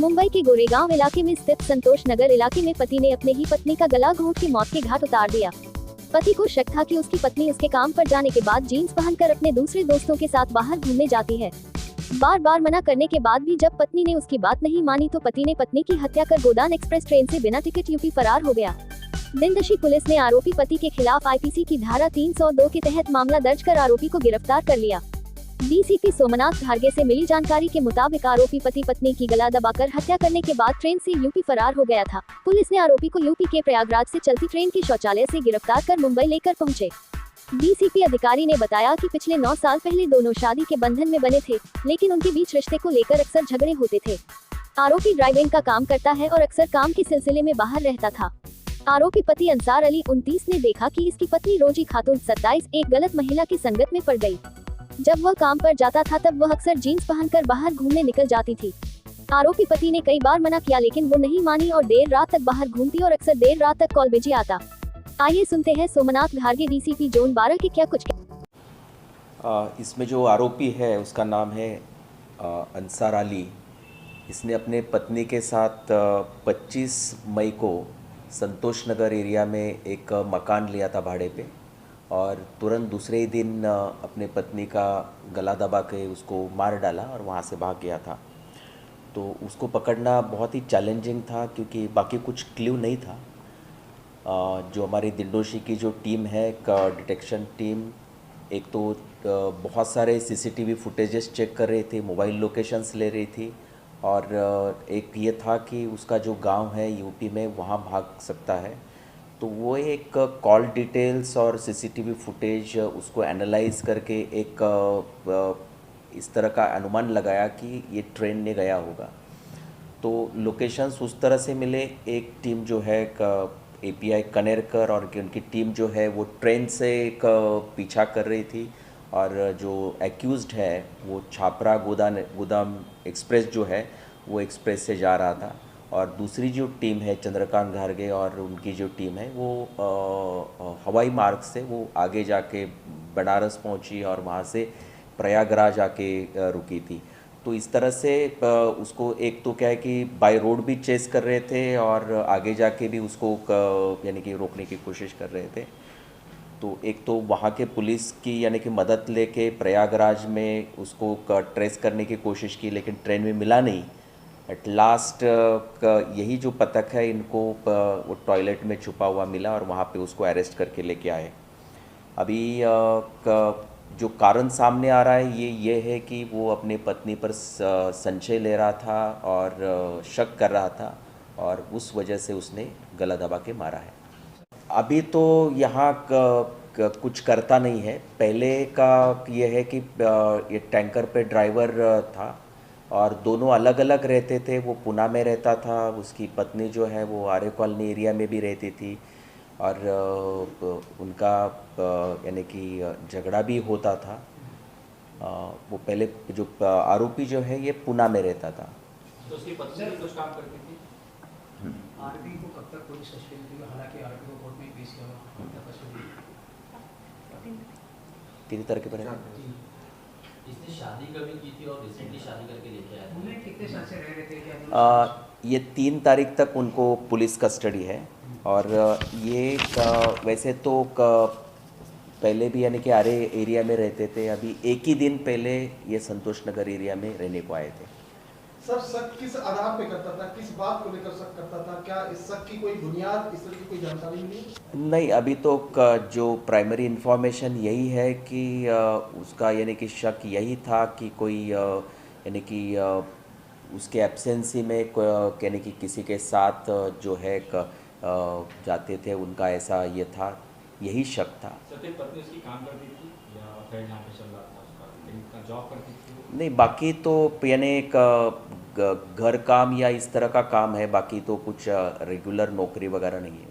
मुंबई के गोरेगांव इलाके में स्थित संतोष नगर इलाके में पति ने अपने ही पत्नी का गला घोंट के मौत के घाट उतार दिया। पति को शक था कि उसकी पत्नी उसके काम पर जाने के बाद जीन्स पहनकर अपने दूसरे दोस्तों के साथ बाहर घूमने जाती है। बार बार मना करने के बाद भी जब पत्नी ने उसकी बात नहीं मानी तो पति ने पत्नी की हत्या कर गोदान एक्सप्रेस ट्रेन से बिना टिकट यूपी फरार हो गया। दिनदशी पुलिस ने आरोपी पति के खिलाफ आईपीसी की धारा 302 के तहत मामला दर्ज कर आरोपी को गिरफ्तार कर लिया। डीसीपी सोमनाथ घारगे से मिली जानकारी के मुताबिक आरोपी पति पत्नी की गला दबाकर हत्या करने के बाद ट्रेन से यूपी फरार हो गया था। पुलिस ने आरोपी को यूपी के प्रयागराज से चलती ट्रेन के शौचालय से गिरफ्तार कर मुंबई लेकर पहुंचे। डीसीपी अधिकारी ने बताया कि पिछले 9 साल पहले दोनों शादी के बंधन में बने थे, लेकिन उनके बीच रिश्ते को लेकर अक्सर झगड़े होते थे। आरोपी ड्राइविंग का काम करता है और अक्सर काम के सिलसिले में बाहर रहता था। आरोपी पति अंसार अली 29 ने देखा कि इसकी पत्नी रोजी खातून 27 एक गलत महिला की संगत में पड़ गई। जब वह काम पर जाता था तब वह अक्सर जीन्स पहनकर बाहर घूमने निकल जाती थी। आरोपी पति ने कई बार मना किया लेकिन वो नहीं मानी और देर रात तक बाहर घूमती और अक्सर देर रात तक कॉल बिजी आता। आइए सुनते हैं सोमनाथ घारगे डीसीपी जोन 12 के क्या कुछ। इसमें जो आरोपी है उसका नाम है अंसार अली। इसने अपने पत्नी के साथ 25 मई को संतोष नगर एरिया में एक मकान लिया था भाड़े पे और तुरंत दूसरे ही दिन अपने पत्नी का गला दबा के उसको मार डाला और वहाँ से भाग गया था। तो उसको पकड़ना बहुत ही चैलेंजिंग था क्योंकि बाकी कुछ क्ल्यू नहीं था। जो हमारी दिनदोशी की जो टीम है डिटेक्शन टीम, एक तो बहुत सारे सीसीटीवी फुटेजेस चेक कर रही थी, मोबाइल लोकेशंस ले रही थी और एक ये था कि उसका जो गांव है यूपी में वहाँ भाग सकता है। तो वो एक कॉल डिटेल्स और सीसीटीवी फुटेज उसको एनालाइज करके एक इस तरह का अनुमान लगाया कि ये ट्रेन ने गया होगा। तो लोकेशंस उस तरह से मिले। एक टीम जो है एपीआई कनेरकर और उनकी टीम जो है वो ट्रेन से एक पीछा कर रही थी और जो एक्यूज्ड है वो छापरा गोदाम एक्सप्रेस जो है वो एक्सप्रेस से जा रहा था और दूसरी जो टीम है चंद्रकांत घारगे और उनकी जो टीम है वो हवाई मार्ग से वो आगे जाके बनारस पहुंची और वहाँ से प्रयागराज आके रुकी थी। तो इस तरह से उसको एक तो क्या है कि बाय रोड भी चेस कर रहे थे और आगे जाके भी उसको यानी कि रोकने की कोशिश कर रहे थे। तो एक तो वहाँ के पुलिस की यानी कि मदद लेके प्रयागराज में उसको ट्रेस करने की कोशिश की लेकिन ट्रेन में मिला नहीं। एट लास्ट यही जो पतक है इनको वो टॉयलेट में छुपा हुआ मिला और वहाँ पे उसको अरेस्ट करके लेके आए। अभी जो कारण सामने आ रहा है ये है कि वो अपने पत्नी पर संशय ले रहा था और शक कर रहा था और उस वजह से उसने गला दबा के मारा है। अभी तो यहाँ कुछ करता नहीं है। पहले का ये है कि ये टैंकर पे ड्राइवर था और दोनों अलग अलग रहते थे। वो पुणे में रहता था, उसकी पत्नी जो है वो आर्य कॉलोनी एरिया में भी रहती थी और उनका यानी कि झगड़ा भी होता था। वो पहले जो आरोपी जो है ये पुणे में रहता था। तो उसकी पत्नी भी कुछ काम करती थी। आरोपी को कब तक पुलिस कस्टडी में, हालांकि आरोपी को कोर्ट में पेश किया हुआ 3 तारीख पर इसने शादी कभी की थी और रिसेंटली शादी करके लेके आया था। उन्हें कितने साल से रह रहे थे क्या? ये 3 तारीख तक उनको पुलिस कस्टडी है और ये वैसे तो पहले भी यानी कि आरे एरिया में रहते थे। अभी एक ही दिन पहले ये संतोष नगर एरिया में रहने को आए थे। सर शक किस आधार पे करता था, किस बात को लेकर शक करता था? क्या इस शक की कोई बुनियाद, इस तरह की कोई जानकारी मिली? नहीं, अभी तो जो प्राइमरी इन्फॉर्मेशन यही है कि उसका यानी कि शक यही था कि कोई यानी कि उसके एब्सेंसी में यानी कि किसी के साथ जो है जाते थे, उनका ऐसा ये था, यही शक था। सत्य पत्नी उसकी काम करती थी या अफेयर जहाँ पे चल रहा था उसका, लेकिन जॉब करती थी? नहीं, बाकी तो यानी घर काम या इस तरह का काम है, बाकी तो कुछ रेगुलर नौकरी वगैरह नहीं है।